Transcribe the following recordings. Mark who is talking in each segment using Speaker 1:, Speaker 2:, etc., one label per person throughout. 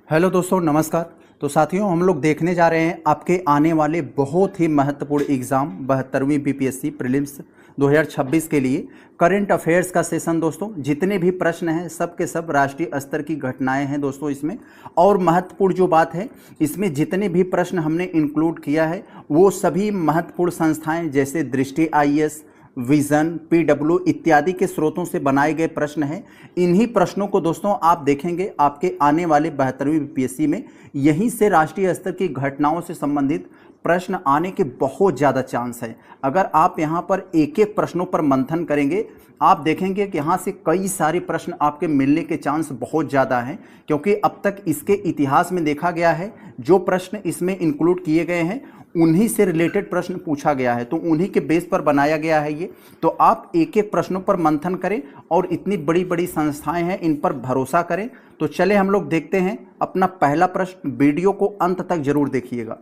Speaker 1: Hello दोस्तों, नमस्कार। तो साथियों, हम लोग देखने जा रहे हैं आपके आने वाले बहुत ही महत्वपूर्ण एग्ज़ाम 72वीं बीपीएससी प्रीलिम्स 2026 के लिए करंट अफेयर्स का सेशन। दोस्तों, जितने भी प्रश्न हैं सब के सब राष्ट्रीय स्तर की घटनाएं हैं दोस्तों इसमें। और महत्वपूर्ण जो बात है, इसमें जितने भी प्रश्न हमने इंक्लूड किया है वो सभी महत्वपूर्ण संस्थाएं जैसे दृष्टि आईएएस, विजन, पीडब्ल्यू इत्यादि के स्रोतों से बनाए गए प्रश्न हैं। इन्हीं प्रश्नों को दोस्तों आप देखेंगे आपके आने वाले 72वीं बीपीएससी में। यहीं से राष्ट्रीय स्तर की घटनाओं से संबंधित प्रश्न आने के बहुत ज़्यादा चांस है। अगर आप यहाँ पर एक एक प्रश्नों पर मंथन करेंगे, आप देखेंगे कि यहाँ से कई सारे प्रश्न आपके मिलने के चांस बहुत ज़्यादा हैं, क्योंकि अब तक इसके इतिहास में देखा गया है जो प्रश्न इसमें इंक्लूड किए गए हैं उन्हीं से रिलेटेड प्रश्न पूछा गया है, तो उन्हीं के बेस पर बनाया गया है ये। तो आप एक एक प्रश्नों पर मंथन करें और इतनी बड़ी बड़ी संस्थाएं हैं इन पर भरोसा करें। तो चले हम लोग देखते हैं अपना पहला प्रश्न। वीडियो को अंत तक जरूर देखिएगा।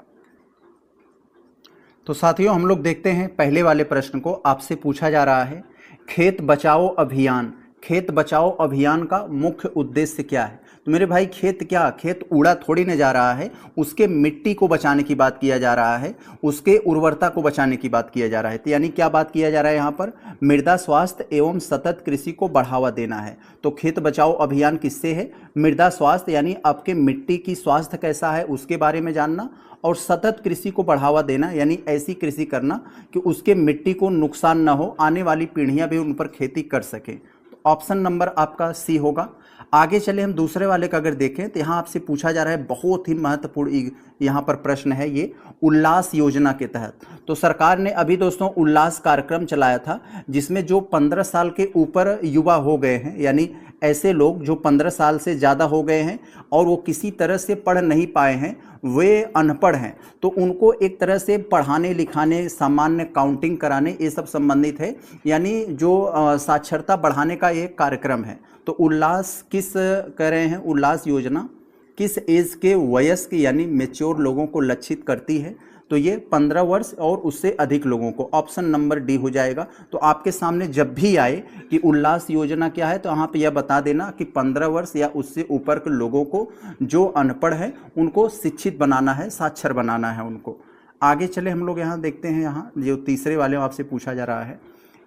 Speaker 1: तो साथियों, हम लोग देखते हैं पहले वाले प्रश्न को। आपसे पूछा जा रहा है, खेत बचाओ अभियान, खेत बचाओ अभियान का मुख्य उद्देश्य क्या है? तो मेरे भाई, खेत उड़ा थोड़ी न जा रहा है, उसके मिट्टी को बचाने की बात किया जा रहा है, उसके उर्वरता को बचाने की बात किया जा रहा है। तो यानी क्या बात किया जा रहा है यहाँ पर? मृदा स्वास्थ्य एवं सतत कृषि को बढ़ावा देना है। तो खेत बचाओ अभियान किससे है? मृदा स्वास्थ्य, यानी आपके मिट्टी की स्वास्थ्य कैसा है उसके बारे में जानना, और सतत कृषि को बढ़ावा देना, यानी ऐसी कृषि करना कि उसके मिट्टी को नुकसान न हो, आने वाली पीढ़ियां भी उन पर खेती कर सकें। ऑप्शन नंबर आपका सी होगा। आगे चले हम दूसरे वाले का अगर देखें तो यहाँ आपसे पूछा जा रहा है, बहुत ही महत्वपूर्ण यहाँ पर प्रश्न है ये, उल्लास योजना के तहत। तो सरकार ने अभी दोस्तों उल्लास कार्यक्रम चलाया था, जिसमें जो 15 साल के ऊपर युवा हो गए हैं, यानी ऐसे लोग जो 15 साल से ज़्यादा हो गए हैं और वो किसी तरह से पढ़ नहीं पाए हैं, वे अनपढ़ हैं, तो उनको एक तरह से पढ़ाने लिखाने, सामान्य काउंटिंग कराने, ये सब संबंधित है। यानी जो साक्षरता बढ़ाने का एक कार्यक्रम है। तो उल्लास किस कह रहे हैं? उल्लास योजना किस एज के वयस्क यानी मेच्योर लोगों को लक्षित करती है? तो ये 15 वर्ष और उससे अधिक लोगों को। ऑप्शन नंबर डी हो जाएगा। तो आपके सामने जब भी आए कि उल्लास योजना क्या है, तो यहाँ पे यह बता देना कि 15 वर्ष या उससे ऊपर के लोगों को, जो अनपढ़ है उनको शिक्षित बनाना है, साक्षर बनाना है उनको। आगे चले हम लोग यहाँ देखते हैं, यहाँ जो तीसरे वाले आपसे पूछा जा रहा है,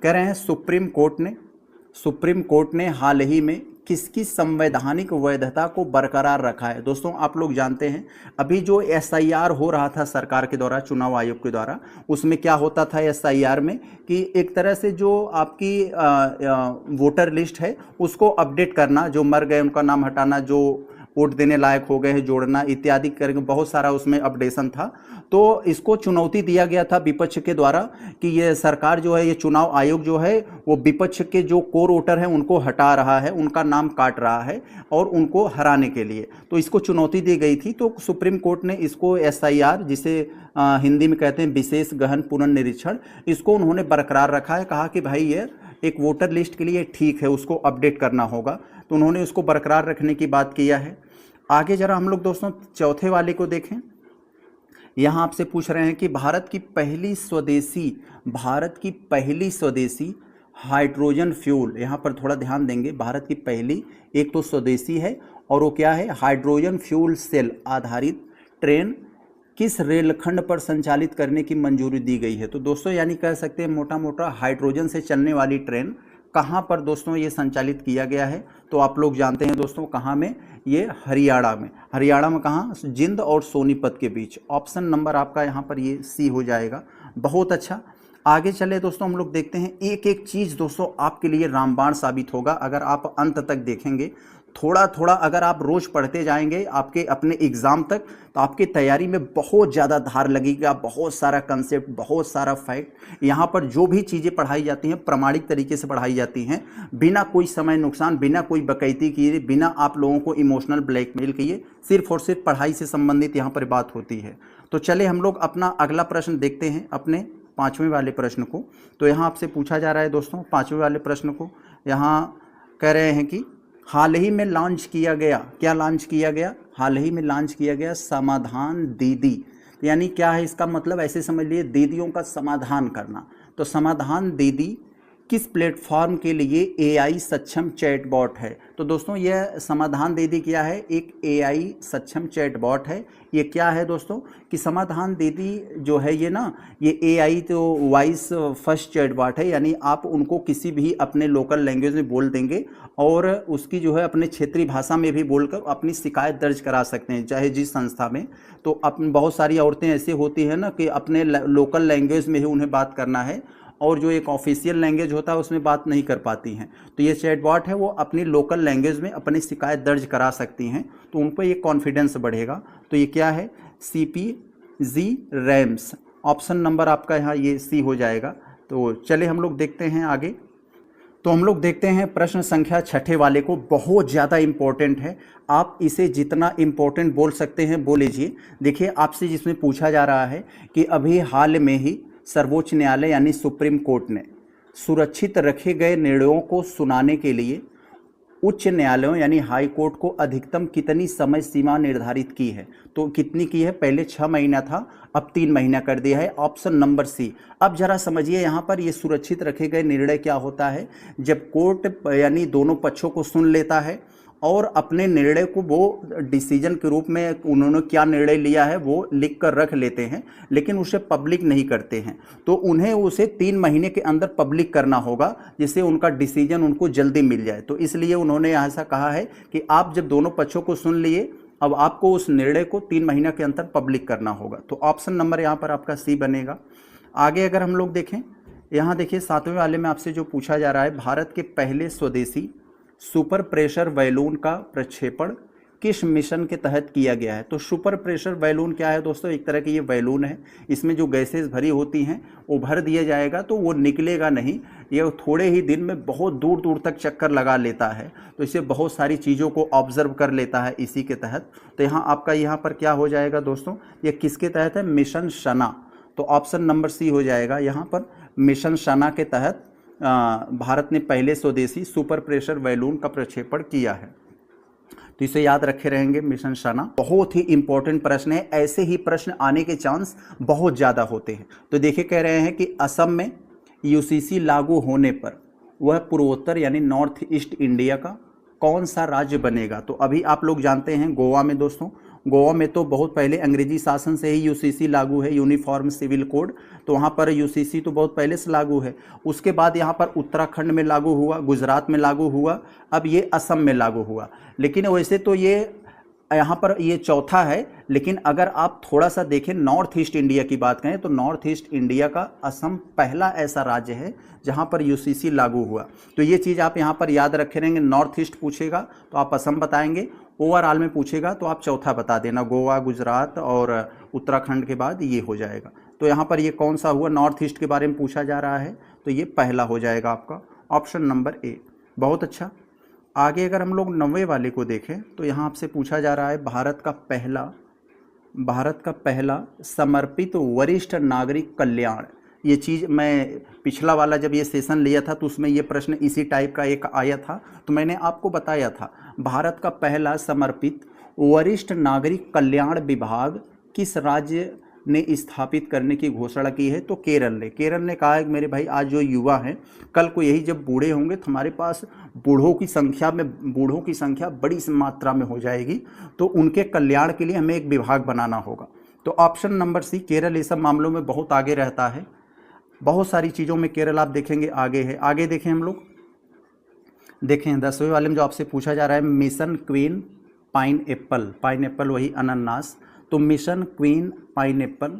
Speaker 1: कह रहे हैं सुप्रीम कोर्ट ने हाल ही में किसकी संवैधानिक वैधता को बरकरार रखा है? दोस्तों, आप लोग जानते हैं अभी जो एसआईआर हो रहा था सरकार के द्वारा, चुनाव आयोग के द्वारा, उसमें क्या होता था एसआईआर में कि एक तरह से जो आपकी वोटर लिस्ट है उसको अपडेट करना, जो मर गए उनका नाम हटाना, जो वोट देने लायक हो गए हैं जोड़ना इत्यादि करके बहुत सारा उसमें अपडेशन था। तो इसको चुनौती दिया गया था विपक्ष के द्वारा कि ये सरकार जो है, ये चुनाव आयोग जो है, वो विपक्ष के जो कोर वोटर हैं उनको हटा रहा है, उनका नाम काट रहा है और उनको हराने के लिए तो इसको चुनौती दी गई थी। तो सुप्रीम कोर्ट ने इसको एसआईआर, जिसे हिंदी में कहते हैं विशेष गहन पुनर्निरीक्षण, इसको उन्होंने बरकरार रखा है। कहा कि भाई ये एक वोटर लिस्ट के लिए ठीक है, उसको अपडेट करना होगा, तो उन्होंने उसको बरकरार रखने की बात किया है। आगे जरा हम लोग दोस्तों चौथे वाले को देखें। यहाँ आपसे पूछ रहे हैं कि भारत की पहली स्वदेशी हाइड्रोजन फ्यूल, यहाँ पर थोड़ा ध्यान देंगे, भारत की पहली, एक तो स्वदेशी है और वो क्या है? हाइड्रोजन फ्यूल सेल आधारित ट्रेन किस रेलखंड पर संचालित करने की मंजूरी दी गई है? तो दोस्तों, यानी कह सकते हैं मोटा मोटा हाइड्रोजन से चलने वाली ट्रेन कहाँ पर दोस्तों ये संचालित किया गया है? तो आप लोग जानते हैं दोस्तों कहाँ में? ये हरियाणा में। हरियाणा में कहाँ? जिंद और सोनीपत के बीच। ऑप्शन नंबर आपका यहाँ पर ये सी हो जाएगा। बहुत अच्छा। आगे चले दोस्तों, हम लोग देखते हैं, एक एक चीज़ दोस्तों आपके लिए रामबाण साबित होगा अगर आप अंत तक देखेंगे। थोड़ा थोड़ा अगर आप रोज़ पढ़ते जाएंगे आपके अपने एग्ज़ाम तक, तो आपकी तैयारी में बहुत ज़्यादा धार लगेगा। बहुत सारा कंसेप्ट, बहुत सारा फैक्ट, यहाँ पर जो भी चीज़ें पढ़ाई जाती हैं प्रामाणिक तरीके से पढ़ाई जाती हैं, बिना कोई समय नुकसान, बिना कोई बकैती किए, बिना आप लोगों को इमोशनल ब्लैकमेल किए, सिर्फ और सिर्फ पढ़ाई से संबंधित यहाँ पर बात होती है। तो चले हम लोग अपना अगला प्रश्न देखते हैं, अपने 5वें वाले प्रश्न को। तो यहाँ आपसे पूछा जा रहा है दोस्तों 5वें वाले प्रश्न को। यहाँ कह रहे हैं कि हाल ही में लॉन्च किया गया, क्या लॉन्च किया गया? हाल ही में लॉन्च किया गया समाधान दीदी। यानी क्या है इसका मतलब? ऐसे समझ लिए, दीदियों का समाधान करना। तो समाधान दीदी किस प्लेटफॉर्म के लिए एआई सक्षम चैटबॉट है? तो दोस्तों यह समाधान दीदी क्या है, एक एआई सक्षम चैटबॉट है। ये क्या है दोस्तों कि समाधान दीदी जो है ये ना, ये एआई तो वॉइस फर्स्ट चैटबॉट है, यानी आप उनको किसी भी अपने लोकल लैंग्वेज में बोल देंगे और उसकी जो है अपने क्षेत्रीय भाषा में भी बोलकर अपनी शिकायत दर्ज करा सकते हैं, चाहे जिस संस्था में। तो अपन बहुत सारी औरतें ऐसी होती हैं ना कि अपने लोकल लैंग्वेज में ही उन्हें बात करना है और जो एक ऑफिशियल लैंग्वेज होता है उसमें बात नहीं कर पाती हैं। तो ये चैटबॉट है वो अपनी लोकल लैंग्वेज में अपनी शिकायत दर्ज करा सकती हैं, तो उन पर ये कॉन्फिडेंस बढ़ेगा। तो ये क्या है, CPG रैम्स। ऑप्शन नंबर आपका यहाँ ये सी हो जाएगा। तो चले हम लोग देखते हैं आगे। तो हम लोग देखते हैं प्रश्न संख्या 6 वाले को, बहुत ज़्यादा इम्पोर्टेंट है। आप इसे जितना इम्पोर्टेंट बोल सकते हैं बोल लीजिए। देखिए आपसे जिसमें पूछा जा रहा है कि अभी हाल में ही सर्वोच्च न्यायालय यानी सुप्रीम कोर्ट ने सुरक्षित रखे गए निर्णयों को सुनाने के लिए उच्च न्यायालयों यानी हाई कोर्ट को अधिकतम कितनी समय सीमा निर्धारित की है? तो कितनी की है? पहले 6 महीना था, अब 3 महीना कर दिया है। Option number C. अब जरा समझिए यहाँ पर ये सुरक्षित रखे गए निर्णय क्या होता है, जब कोर्ट यानी दोनों पक्षों को सुन लेता है और अपने निर्णय को वो डिसीजन के रूप में उन्होंने क्या निर्णय लिया है वो लिख कर रख लेते हैं, लेकिन उसे पब्लिक नहीं करते हैं। तो उन्हें उसे 3 महीने के अंदर पब्लिक करना होगा, जिससे उनका डिसीजन उनको जल्दी मिल जाए। तो इसलिए उन्होंने ऐसा कहा है कि आप जब दोनों पक्षों को सुन लिए, अब आपको उस निर्णय को 3 महीने के अंदर पब्लिक करना होगा। तो ऑप्शन नंबर यहाँ पर आपका सी बनेगा। आगे अगर हम लोग देखें, यहाँ देखिए 7वें वाले में आपसे जो पूछा जा रहा है, भारत के पहले स्वदेशी सुपर प्रेशर बैलून का प्रक्षेपण किस मिशन के तहत किया गया है? तो सुपर प्रेशर बैलून क्या है दोस्तों? एक तरह की ये बैलून है, इसमें जो गैसेस भरी होती हैं वो भर दिया जाएगा तो वो निकलेगा नहीं। ये थोड़े ही दिन में बहुत दूर दूर तक चक्कर लगा लेता है, तो इसे बहुत सारी चीज़ों को ऑब्जर्व कर लेता है इसी के तहत। तो यहाँ आपका यहाँ पर क्या हो जाएगा दोस्तों, ये किसके तहत है? मिशन शना। तो ऑप्शन नंबर सी हो जाएगा यहाँ पर। मिशन शना के तहत भारत ने पहले स्वदेशी सुपर प्रेशर बैलून का प्रक्षेपण किया है। तो इसे याद रखे रहेंगे, मिशन शना। बहुत ही इंपॉर्टेंट प्रश्न है, ऐसे ही प्रश्न आने के चांस बहुत ज़्यादा होते हैं। तो देखिए कह रहे हैं कि असम में यूसीसी लागू होने पर वह पूर्वोत्तर यानी नॉर्थ ईस्ट इंडिया का कौन सा राज्य बनेगा? तो अभी आप लोग जानते हैं गोवा में दोस्तों, गोवा में तो बहुत पहले अंग्रेजी शासन से ही यूसीसी लागू है, यूनिफॉर्म सिविल कोड। तो वहाँ पर यूसीसी तो बहुत पहले से लागू है। उसके बाद यहाँ पर उत्तराखंड में लागू हुआ, गुजरात में लागू हुआ, अब ये असम में लागू हुआ। लेकिन वैसे तो ये यहाँ पर ये चौथा है, लेकिन अगर आप थोड़ा सा देखें नॉर्थ ईस्ट इंडिया की बात करें तो नॉर्थ ईस्ट इंडिया का असम पहला ऐसा राज्य है जहाँ पर यूसीसी लागू हुआ। तो ये चीज़ आप यहाँ पर याद रखे रहेंगे। नॉर्थ ईस्ट पूछेगा तो आप असम बताएंगे, ओवरऑल में पूछेगा तो आप चौथा बता देना, गोवा, गुजरात और उत्तराखंड के बाद ये हो जाएगा। तो यहाँ पर ये कौन सा हुआ, नॉर्थ ईस्ट के बारे में पूछा जा रहा है, तो ये पहला हो जाएगा आपका ऑप्शन नंबर ए। बहुत अच्छा। आगे अगर हम लोग 9वें वाले को देखें तो यहाँ आपसे पूछा जा रहा है भारत का पहला समर्पित वरिष्ठ नागरिक कल्याण। ये चीज़ मैं पिछला वाला जब ये सेशन लिया था तो उसमें ये प्रश्न इसी टाइप का एक आया था, तो मैंने आपको बताया था भारत का पहला समर्पित वरिष्ठ नागरिक कल्याण विभाग किस राज्य ने स्थापित करने की घोषणा की है? तो केरल ने कहा है कि मेरे भाई आज जो युवा हैं कल को यही जब बूढ़े होंगे तो हमारे पास बूढ़ों की संख्या बड़ी मात्रा में हो जाएगी, तो उनके कल्याण के लिए हमें एक विभाग बनाना होगा। तो ऑप्शन नंबर सी, केरल इस सब मामलों में बहुत आगे रहता है, बहुत सारी चीज़ों में केरल आप देखेंगे आगे है। आगे देखें हम लोग, देखें 10वें वाले में जो आपसे पूछा जा रहा है मिशन क्वीन पाइनएप्पल वही अनानास। तो मिशन क्वीन पाइनएप्पल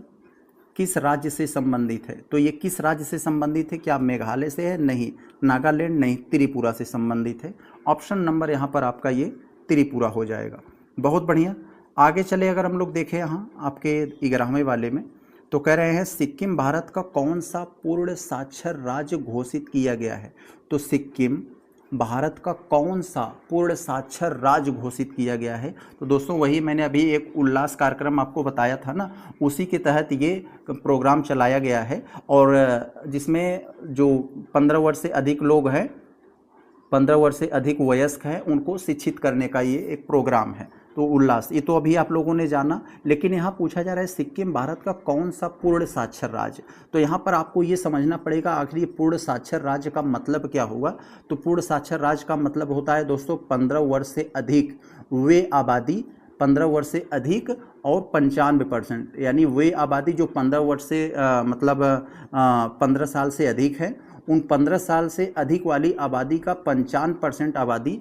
Speaker 1: किस राज्य से संबंधित है? तो ये किस राज्य से संबंधित है? क्या मेघालय से है? नहीं। नागालैंड? नहीं। त्रिपुरा से संबंधित है। ऑप्शन नंबर यहाँ पर आपका ये त्रिपुरा हो जाएगा। बहुत बढ़िया। आगे चले अगर हम लोग देखें यहाँ आपके 11वें वाले में, तो कह रहे हैं सिक्किम भारत का कौन सा पूर्ण साक्षर राज्य घोषित किया गया है? तो सिक्किम भारत का कौन सा पूर्ण साक्षर राज्य घोषित किया गया है? तो दोस्तों वही मैंने अभी एक उल्लास कार्यक्रम आपको बताया था ना, उसी के तहत ये प्रोग्राम चलाया गया है, और जिसमें जो 15 वर्ष से अधिक लोग हैं, 15 वर्ष से अधिक वयस्क हैं, उनको शिक्षित करने का ये एक प्रोग्राम है। तो उल्लास, ये तो अभी आप लोगों ने जाना। लेकिन यहाँ पूछा जा रहा है सिक्किम भारत का कौन सा पूर्ण साक्षर राज्य। तो यहाँ पर आपको ये समझना पड़ेगा आखिर ये पूर्ण साक्षर राज्य का मतलब क्या हुआ। तो पूर्ण साक्षर राज्य का मतलब होता है दोस्तों 15 वर्ष से अधिक वे आबादी, 15 वर्ष से अधिक और 95%, यानी वे आबादी जो 15 वर्ष से 15 साल से अधिक है, उन 15 साल से अधिक वाली आबादी का 55% आबादी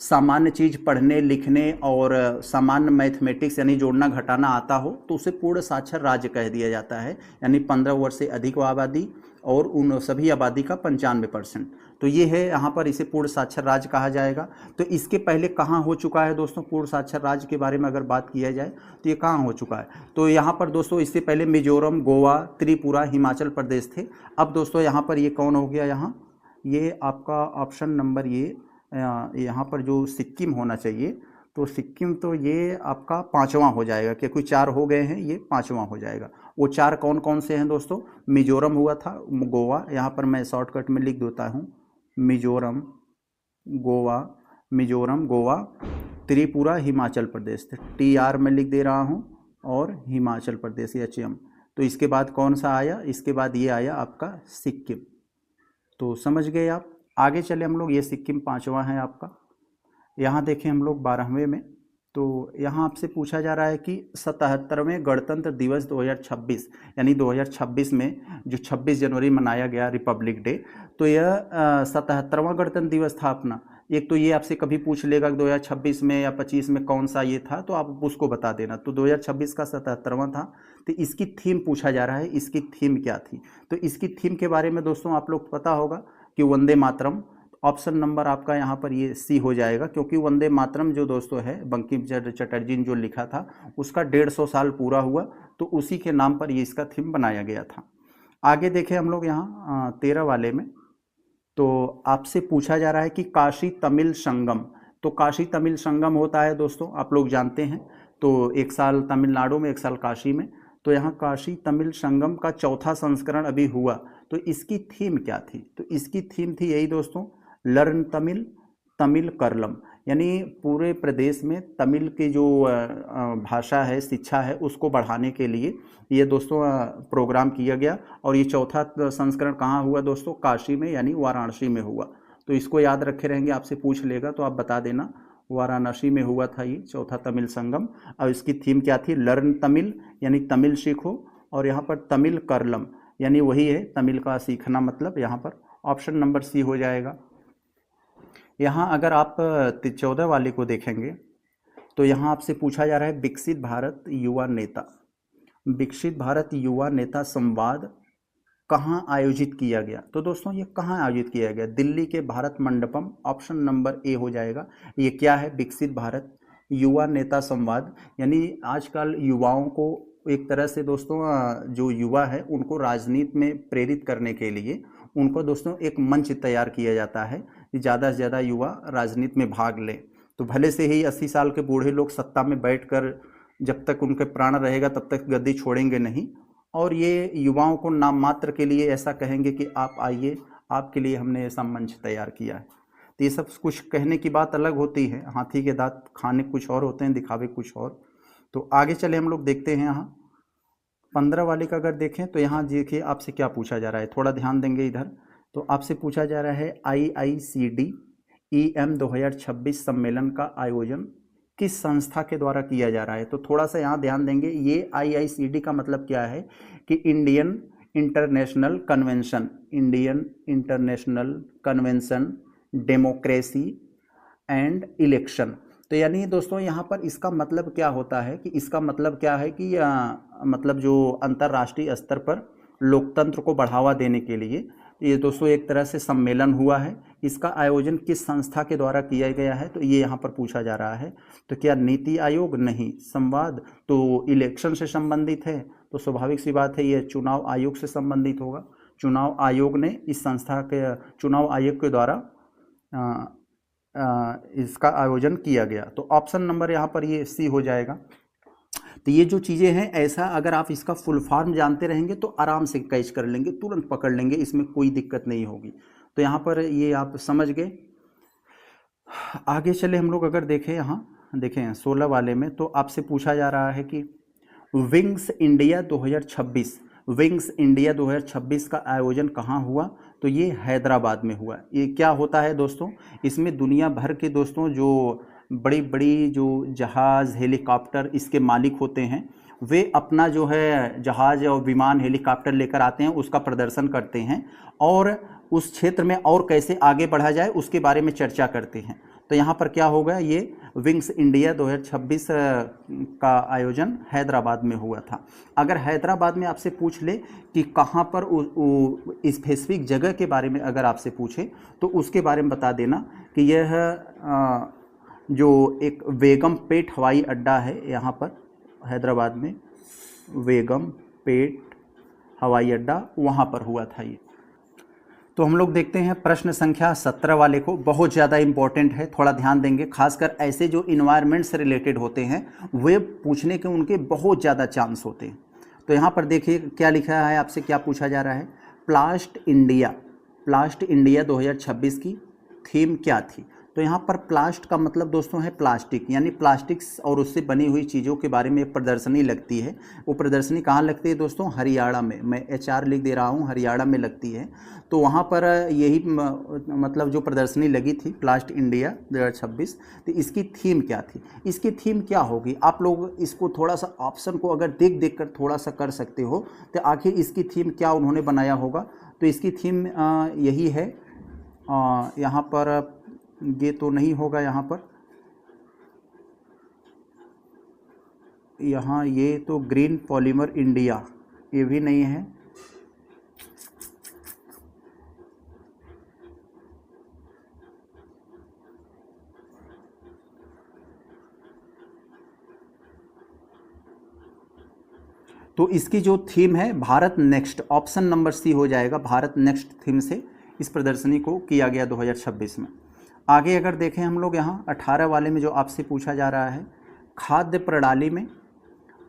Speaker 1: सामान्य चीज़ पढ़ने लिखने और सामान्य मैथमेटिक्स यानी जोड़ना घटाना आता हो तो उसे पूर्ण साक्षर राज्य कह दिया जाता है। यानी 15 वर्ष से अधिक आबादी और उन सभी आबादी का 95%। तो ये है, यहाँ पर इसे पूर्ण साक्षर राज्य कहा जाएगा। तो इसके पहले कहाँ हो चुका है दोस्तों पूर्ण साक्षर राज्य के बारे में अगर बात किया जाए तो ये कहाँ हो चुका है। तो यहाँ पर दोस्तों इससे पहले मिजोरम, गोवा, त्रिपुरा, हिमाचल प्रदेश थे। अब दोस्तों यहाँ पर ये कौन हो गया, यहाँ ये आपका ऑप्शन नंबर ये यहाँ पर जो सिक्किम होना चाहिए, तो सिक्किम तो ये आपका 5वां हो जाएगा, क्योंकि 4 हो गए हैं, ये 5वां हो जाएगा। वो 4 कौन कौन से हैं दोस्तों, मिजोरम हुआ था, गोवा, यहाँ पर मैं शॉर्टकट में लिख देता हूँ, मिजोरम गोवा, त्रिपुरा, हिमाचल प्रदेश, TR में लिख दे रहा हूँ, और हिमाचल प्रदेश HM। तो इसके बाद कौन सा आया, इसके बाद ये आया आपका सिक्किम। तो समझ गए आप। आगे चले हम लोग, ये सिक्किम 5वां है आपका। यहाँ देखें हम लोग 12वें में, तो यहाँ आपसे पूछा जा रहा है कि 77वें गणतंत्र दिवस 2026, यानी 2026 में जो 26 जनवरी मनाया गया रिपब्लिक डे, तो यह 77वां गणतंत्र दिवस था अपना। एक तो ये आपसे कभी पूछ लेगा कि 2026 में या 25 में कौन सा ये था, तो आप उसको बता देना। तो 2026 का 77वां था। तो इसकी थीम पूछा जा रहा है, इसकी थीम क्या थी। तो इसकी थीम के बारे में दोस्तों आप लोग पता होगा कि वंदे मातरम। ऑप्शन नंबर आपका यहाँ पर ये C हो जाएगा, क्योंकि वंदे मातरम जो दोस्तों है बंकिम चंद्र चटर्जी ने जो लिखा था उसका 150 साल पूरा हुआ, तो उसी के नाम पर ये इसका थीम बनाया गया था। आगे देखें हम लोग यहाँ 13 वाले में, तो आपसे पूछा जा रहा है कि काशी तमिल संगम। तो काशी तमिल संगम होता है दोस्तों, आप लोग जानते हैं, तो एक साल तमिलनाडु में, एक साल काशी में। तो यहाँ काशी तमिल संगम का 4था संस्करण अभी हुआ। तो इसकी थीम क्या थी, तो इसकी थीम थी यही दोस्तों, लर्न तमिल, तमिल करलम, यानी पूरे प्रदेश में तमिल की जो भाषा है, शिक्षा है, उसको बढ़ाने के लिए ये दोस्तों प्रोग्राम किया गया। और ये 4था संस्करण कहाँ हुआ दोस्तों, काशी में, यानी वाराणसी में हुआ। तो इसको याद रखे रहेंगे, आपसे पूछ लेगा तो आप बता देना, वाराणसी में हुआ था ये 4था तमिल संगम। और इसकी थीम क्या थी, लर्न तमिल, यानी तमिल सीखो, और यहाँ पर तमिल करलम, यानी वही है तमिल का सीखना, मतलब यहाँ पर ऑप्शन नंबर C हो जाएगा। यहाँ अगर आप 14 वाले को देखेंगे तो यहाँ आपसे पूछा जा रहा है विकसित भारत युवा नेता, विकसित भारत युवा नेता संवाद कहाँ आयोजित किया गया। तो दोस्तों ये कहाँ आयोजित किया गया, दिल्ली के Bharat Mandapam, option number A हो जाएगा। ये क्या है, विकसित भारत युवा नेता संवाद, यानी आजकल युवाओं को एक तरह से दोस्तों जो युवा है उनको राजनीति में प्रेरित करने के लिए उनको दोस्तों एक मंच तैयार किया जाता है कि ज़्यादा से ज़्यादा युवा राजनीति में भाग लें। तो भले से ही 80 साल के बूढ़े लोग सत्ता में बैठकर जब तक उनके प्राण रहेगा तब तक गद्दी छोड़ेंगे नहीं, और ये युवाओं को नाम मात्र के लिए ऐसा कहेंगे कि आप आइए, आपके लिए हमने ऐसा मंच तैयार किया है। तो ये सब कुछ कहने की बात अलग होती है, हाथी के दांत खाने कुछ और होते हैं, दिखावे कुछ और। तो आगे चले हम लोग देखते हैं यहाँ 15 वाले का अगर देखें तो यहाँ देखिए आपसे क्या पूछा जा रहा है, थोड़ा ध्यान देंगे इधर। तो आपसे पूछा जा रहा है IICD EM 2026 सम्मेलन का आयोजन किस संस्था के द्वारा किया जा रहा है। तो थोड़ा सा यहाँ ध्यान देंगे, ये IICD का मतलब क्या है कि Indian international convention, Indian international convention democracy and election. तो यानी दोस्तों यहाँ पर इसका मतलब क्या होता है कि इसका मतलब क्या है कि मतलब जो अंतर्राष्ट्रीय स्तर पर लोकतंत्र को बढ़ावा देने के लिए ये दोस्तों एक तरह से सम्मेलन हुआ है। इसका आयोजन किस संस्था के द्वारा किया गया है, तो ये यहाँ पर पूछा जा रहा है। तो क्या नीति आयोग, नहीं। संवाद तो इलेक्शन से संबंधित है, तो स्वाभाविक सी बात है ये चुनाव आयोग से संबंधित होगा। चुनाव आयोग ने इस संस्था के, चुनाव आयोग के द्वारा इसका आयोजन किया गया। तो ऑप्शन नंबर यहाँ पर ये C हो जाएगा। तो ये जो चीज़ें हैं, ऐसा अगर आप इसका फुल फॉर्म जानते रहेंगे तो आराम से कैच कर लेंगे, तुरंत पकड़ लेंगे, इसमें कोई दिक्कत नहीं होगी। तो यहाँ पर ये आप समझ गए। आगे चले हम लोग अगर देखें यहाँ देखें 16 वाले में तो आपसे पूछा जा रहा है कि विंग्स इंडिया 2026, विंग्स इंडिया 2026 का आयोजन कहाँ हुआ? तो ये हैदराबाद में हुआ। ये क्या होता है दोस्तों, इसमें दुनिया भर के दोस्तों जो बड़ी बड़ी जो जहाज़ हेलीकॉप्टर इसके मालिक होते हैं वे अपना जो है जहाज़ और विमान हेलीकॉप्टर लेकर आते हैं, उसका प्रदर्शन करते हैं और उस क्षेत्र में और कैसे आगे बढ़ा जाए उसके बारे में चर्चा करते हैं। तो यहाँ पर क्या होगा, ये विंग्स इंडिया 2026 का आयोजन हैदराबाद में हुआ था। अगर हैदराबाद में आपसे पूछ ले कि कहाँ पर स्पेसिफिक जगह के बारे में अगर आपसे पूछे तो उसके बारे में बता देना कि यह जो एक बेगमपेट हवाई अड्डा है यहाँ पर हैदराबाद में, बेगमपेट हवाई अड्डा वहाँ पर हुआ था ये। तो हम लोग देखते हैं प्रश्न संख्या 17 वाले को, बहुत ज़्यादा इंपॉर्टेंट है, थोड़ा ध्यान देंगे। खासकर ऐसे जो इन्वायरमेंट से रिलेटेड होते हैं वे पूछने के उनके बहुत ज़्यादा चांस होते हैं। तो यहाँ पर देखिए क्या लिखा है, आपसे क्या पूछा जा रहा है, प्लास्ट इंडिया 2026 की थीम क्या थी? तो यहाँ पर प्लास्ट का मतलब दोस्तों है प्लास्टिक, यानी प्लास्टिक्स और उससे बनी हुई चीज़ों के बारे में प्रदर्शनी लगती है। वो प्रदर्शनी कहाँ लगती है दोस्तों? हरियाणा में। मैं HR लिख दे रहा हूँ, हरियाणा में लगती है। तो वहाँ पर यही मतलब जो प्रदर्शनी लगी थी प्लास्ट इंडिया 2026, तो इसकी थीम क्या थी? इसकी थीम क्या होगी? आप लोग इसको थोड़ा सा ऑप्शन को अगर देख कर थोड़ा सा कर सकते हो तो आखिर इसकी थीम क्या उन्होंने बनाया होगा। तो इसकी थीम यही है, यहाँ पर ये तो नहीं होगा, यहाँ ये तो ग्रीन पॉलीमर इंडिया, ये भी नहीं है। तो इसकी जो थीम है Bharat next, option number C हो जाएगा, भारत नेक्स्ट थीम से इस प्रदर्शनी को किया गया 2026 में। आगे अगर देखें हम लोग यहाँ 18 वाले में जो आपसे पूछा जा रहा है, खाद्य प्रणाली में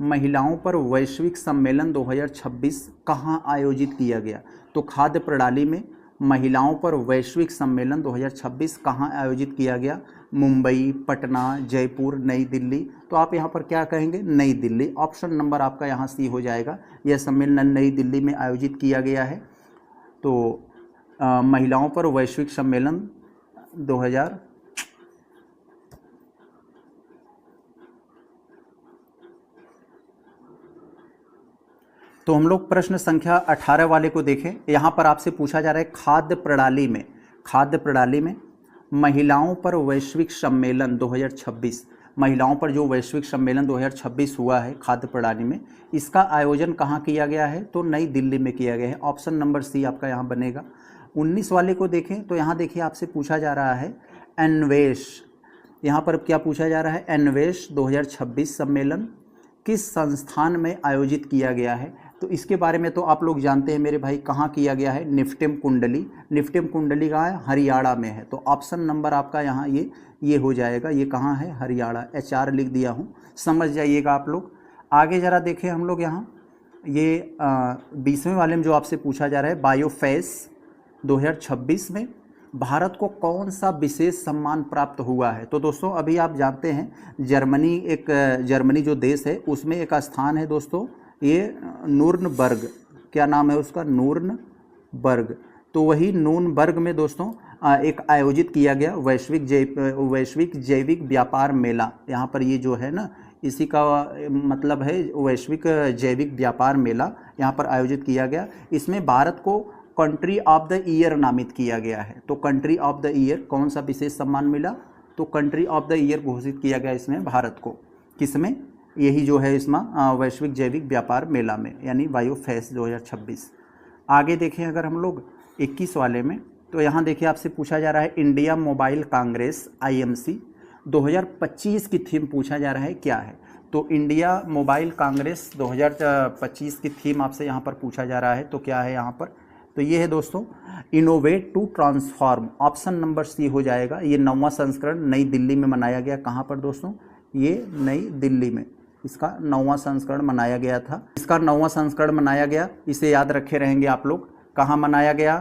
Speaker 1: महिलाओं पर वैश्विक सम्मेलन 2026 कहाँ आयोजित किया गया? तो खाद्य प्रणाली में महिलाओं पर वैश्विक सम्मेलन 2026 कहाँ आयोजित किया गया? मुंबई, पटना, जयपुर, नई दिल्ली। तो आप यहाँ पर क्या कहेंगे? नई दिल्ली। ऑप्शन नंबर आपका यहाँ C हो जाएगा। यह सम्मेलन नई दिल्ली में आयोजित किया गया है। तो महिलाओं पर वैश्विक सम्मेलन 2000 तो हम लोग प्रश्न संख्या 18 वाले को देखें। यहाँ पर आपसे पूछा जा रहा है खाद्य प्रणाली में महिलाओं पर वैश्विक सम्मेलन 2026, महिलाओं पर जो वैश्विक सम्मेलन 2026 हुआ है खाद्य प्रणाली में, इसका आयोजन कहाँ किया गया है? तो नई दिल्ली में किया गया है। ऑप्शन नंबर C आपका यहाँ बनेगा। 19 वाले को देखें तो यहाँ देखिए आपसे पूछा जा रहा है अन्वेष, यहाँ पर क्या पूछा जा रहा है? अन्वेष 2026 सम्मेलन किस संस्थान में आयोजित किया गया है? तो इसके बारे में तो आप लोग जानते हैं मेरे भाई, कहाँ किया गया है? निफ्टेम कुंडली कहाँ है? हरियाणा में है। तो ऑप्शन नंबर आपका यहाँ ये हो जाएगा। ये कहाँ है? हरियाणा। HR लिख दिया हूँ, समझ जाइएगा आप लोग। आगे ज़रा देखें हम लोग यहाँ, ये 20वें वाले में जो आपसे पूछा जा रहा है बायोफेस 2026 में भारत को कौन सा विशेष सम्मान प्राप्त हुआ है? तो दोस्तों अभी आप जानते हैं जर्मनी जो देश है उसमें एक स्थान है दोस्तों, ये नूर्नबर्ग, क्या नाम है उसका? नूर्नबर्ग। तो वही नूर्नबर्ग में दोस्तों एक आयोजित किया गया वैश्विक जैविक व्यापार मेला। यहाँ पर ये जो है ना, इसी का मतलब है वैश्विक जैविक व्यापार मेला यहाँ पर आयोजित किया गया। इसमें भारत को कंट्री ऑफ द ईयर नामित किया गया है। तो कंट्री ऑफ द ईयर कौन सा विशेष सम्मान मिला? तो कंट्री ऑफ द ईयर घोषित किया गया इसमें भारत को। किसमें? यही जो है इसमें वैश्विक जैविक व्यापार मेला में, यानी बायोफेस 2026। आगे देखें अगर हम लोग 21 वाले में, तो यहाँ देखिए आपसे पूछा जा रहा है इंडिया मोबाइल कांग्रेस IMC 2025 की थीम पूछा जा रहा है क्या है? तो इंडिया मोबाइल कांग्रेस 2025 की थीम आपसे यहाँ पर पूछा जा रहा है। तो क्या है यहाँ पर? तो ये है दोस्तों innovate to transform. Option number C हो जाएगा। ये 9वां संस्करण नई दिल्ली में मनाया गया। कहाँ पर दोस्तों? ये नई दिल्ली में इसका 9वां संस्करण मनाया गया था। इसका 9वां संस्करण मनाया गया, इसे याद रखे रहेंगे आप लोग। कहाँ मनाया गया,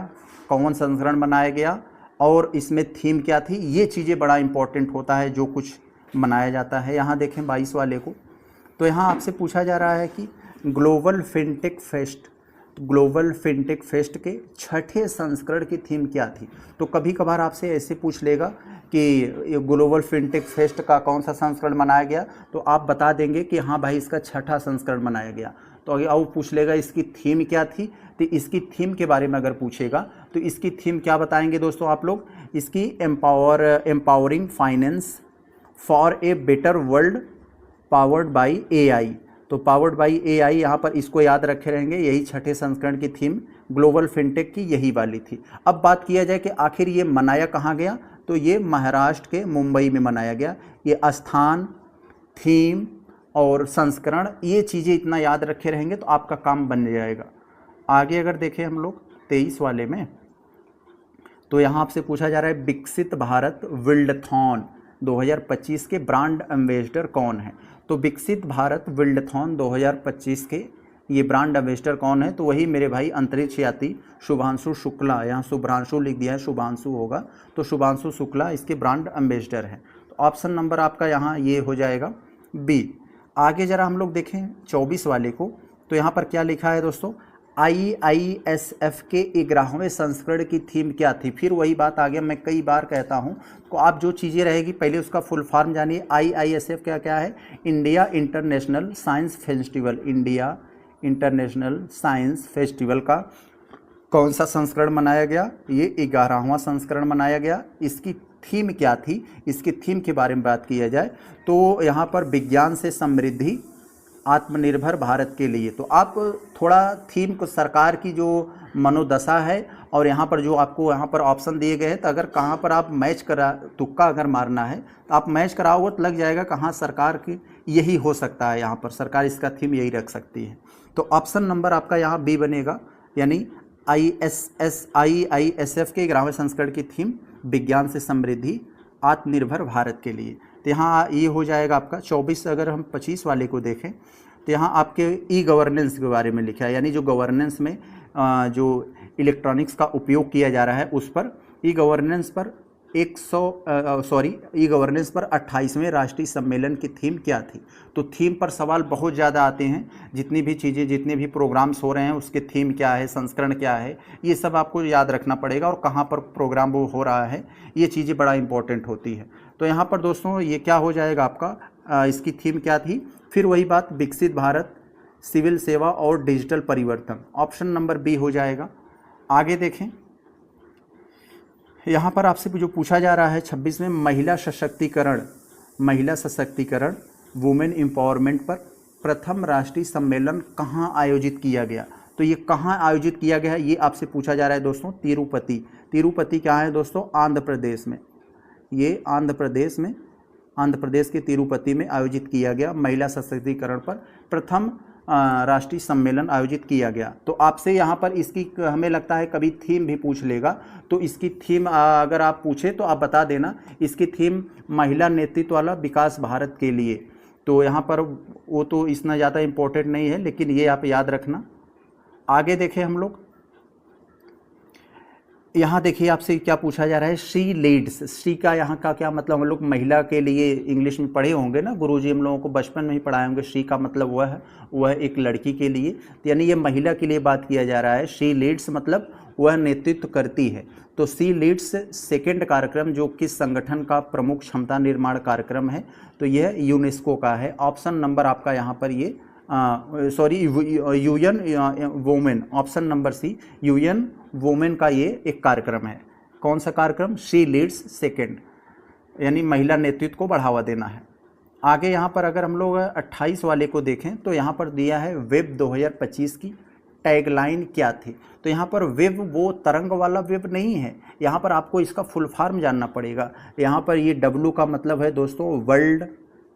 Speaker 1: कौन संस्करण मनाया गया और इसमें थीम क्या थी, ये चीज़ें बड़ा इंपॉर्टेंट होता है। जो कुछ मनाया जाता है। यहाँ देखें 22 वाले को, तो यहाँ आपसे पूछा जा रहा है कि global fintech fest, global fintech fest के छठे संस्करण की थीम क्या थी। तो कभी कभार आपसे ऐसे पूछ लेगा कि ग्लोबल फिनटेक फेस्ट का कौन सा संस्करण मनाया गया, तो आप बता देंगे कि हाँ भाई इसका छठा संस्करण मनाया गया। तो अगर वो पूछ लेगा इसकी थीम क्या थी, तो इसकी थीम के बारे में अगर पूछेगा तो इसकी थीम क्या बताएंगे दोस्तों आप लोग, इसकी empowering finance for a better world powered by AI. तो पावर्ड बाई एआई यहाँ पर इसको याद रखे रहेंगे, यही छठे संस्करण की थीम ग्लोबल फिनटेक की यही वाली थी। अब बात किया जाए कि आखिर ये मनाया कहाँ गया, तो ये महाराष्ट्र के मुंबई में मनाया गया। ये स्थान, थीम और संस्करण, ये चीज़ें इतना याद रखे रहेंगे तो आपका काम बन जाएगा। आगे अगर देखें हम लोग 23 वाले में, तो यहाँ आपसे पूछा जा रहा है विकसित भारत विल्डथॉन 2025 के ब्रांड एम्बेसडर कौन है। तो विकसित भारत विल्डथॉन 2025 के ये ब्रांड एम्बेसडर कौन है, तो वही मेरे भाई अंतरिक्ष यात्री शुभांशु शुक्ला, यहाँ शुभ्रांशु लिख दिया है, शुभांशु होगा, तो शुभांशु शुक्ला इसके ब्रांड एम्बेसडर है। तो ऑप्शन नंबर आपका यहाँ ये हो जाएगा बी। आगे जरा हम लोग देखें 24 वाले को, तो यहाँ पर क्या लिखा है दोस्तों, IISF के 11वें संस्करण की थीम क्या थी। फिर वही बात आ गया, मैं कई बार कहता हूँ, तो आप जो चीज़ें रहेगी पहले उसका फुल फॉर्म जानिए। IISF क्या क्या है, India international science festival, India international science festival का कौन सा संस्करण मनाया गया, ये 11वां संस्करण मनाया गया। इसकी थीम क्या थी, इसकी थीम के बारे में बात किया जाए तो यहाँ पर विज्ञान से समृद्धि आत्मनिर्भर भारत के लिए। तो आप थोड़ा थीम को, सरकार की जो मनोदशा है और यहाँ पर जो आपको यहाँ पर ऑप्शन दिए गए हैं, तो अगर कहाँ पर आप मैच करा, तुक्का अगर मारना है तो आप मैच कराओगे तो लग जाएगा कहाँ सरकार की यही हो सकता है, यहाँ पर सरकार इसका थीम यही रख सकती है। तो ऑप्शन नंबर आपका यहाँ बी बनेगा, यानी IISF के 11वें संस्करण की थीम विज्ञान से समृद्धि आत्मनिर्भर भारत के लिए। तो यहाँ ये हो जाएगा आपका 24। अगर हम 25 वाले को देखें तो यहाँ आपके ई गवर्नेंस के बारे में लिखा है, यानी जो गवर्नेंस में जो इलेक्ट्रॉनिक्स का उपयोग किया जा रहा है उस पर ई गवर्नेंस पर ई गवर्नेंस पर 28वें राष्ट्रीय सम्मेलन की थीम क्या थी। तो थीम पर सवाल बहुत ज़्यादा आते हैं, जितनी भी चीज़ें, जितने भी प्रोग्राम्स हो रहे हैं उसके थीम क्या है, संस्करण क्या है, ये सब आपको याद रखना पड़ेगा, और कहाँ पर प्रोग्राम वो हो रहा है, ये चीज़ें बड़ा इंपॉर्टेंट होती है। तो यहाँ पर दोस्तों ये क्या हो जाएगा आपका, इसकी थीम क्या थी, फिर वही बात, विकसित भारत, सिविल सेवा और डिजिटल परिवर्तन, ऑप्शन नंबर बी हो जाएगा। आगे देखें, यहाँ पर आपसे जो पूछा जा रहा है 26 में, महिला सशक्तिकरण वुमेन एम्पावरमेंट पर प्रथम राष्ट्रीय सम्मेलन कहाँ आयोजित किया गया। तो ये कहाँ आयोजित किया गया है ये आपसे पूछा जा रहा है दोस्तों, तिरुपति कहाँ है दोस्तों, आंध्र प्रदेश में। ये आंध्र प्रदेश के तिरुपति में आयोजित किया गया महिला सशक्तिकरण पर प्रथम राष्ट्रीय सम्मेलन आयोजित किया गया। तो आपसे यहाँ पर इसकी, हमें लगता है कभी थीम भी पूछ लेगा, तो इसकी थीम अगर आप पूछे तो आप बता देना, इसकी थीम महिला नेतृत्व वाला विकास भारत के लिए। तो यहाँ पर वो तो इतना ज़्यादा इम्पोर्टेंट नहीं है, लेकिन ये आप याद रखना। आगे देखें हम लोग, यहाँ देखिए आपसे क्या पूछा जा रहा है, शी लीड्स। शी का यहाँ का क्या मतलब, हम लोग महिला के लिए इंग्लिश में पढ़े होंगे ना, गुरुजी हम लोगों को बचपन में ही पढ़ाए होंगे। शी का मतलब वह एक लड़की के लिए, तो यानी ये महिला के लिए बात किया जा रहा है। शी लीड्स मतलब वह नेतृत्व करती है। तो शी लीड्स सेकेंड कार्यक्रम जो किस संगठन का प्रमुख क्षमता निर्माण कार्यक्रम है, तो यह यूनेस्को का है। ऑप्शन नंबर आपका यहाँ पर ये UN women, option number C, UN women का ये एक कार्यक्रम है। कौन सा कार्यक्रम, शी लीड्स सेकेंड, यानी महिला नेतृत्व को बढ़ावा देना है। आगे यहाँ पर अगर हम लोग 28 वाले को देखें तो यहाँ पर दिया है वेब 2025 की टैगलाइन क्या थी। तो यहाँ पर वेब वो तरंग वाला वेब नहीं है, यहाँ पर आपको इसका फुल फॉर्म जानना पड़ेगा। यहाँ पर ये W का मतलब है दोस्तों वर्ल्ड,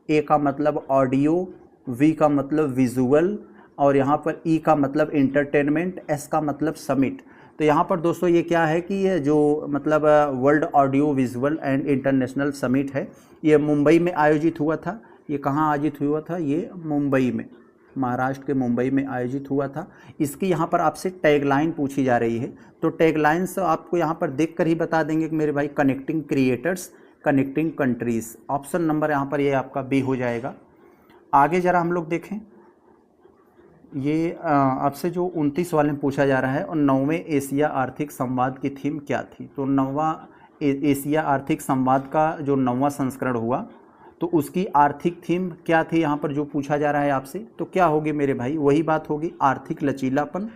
Speaker 1: A का मतलब ऑडियो, V का मतलब विजुअल, और यहाँ पर E का मतलब इंटरटेनमेंट, S का मतलब समिट। तो यहाँ पर दोस्तों ये क्या है कि ये जो मतलब world audio visual and international summit है, ये मुंबई में आयोजित हुआ था। ये कहाँ आयोजित हुआ था, ये मुंबई में, महाराष्ट्र के मुंबई में आयोजित हुआ था। इसकी यहाँ पर आपसे टैगलाइन पूछी जा रही है, तो टैगलाइंस आपको यहाँ पर देख कर ही बता देंगे कि मेरे भाई connecting creators, connecting countries. Option number यहाँ पर ये आपका बी हो जाएगा। आगे जरा हम लोग देखें, ये आपसे जो 29 वाले में पूछा जा रहा है, और 9वें एशिया आर्थिक संवाद की थीम क्या थी। तो 9वां एशिया आर्थिक संवाद का जो 9वां संस्करण हुआ, तो उसकी आर्थिक थीम क्या थी यहाँ पर जो पूछा जा रहा है आपसे। तो क्या होगी मेरे भाई, वही बात होगी, आर्थिक लचीलापन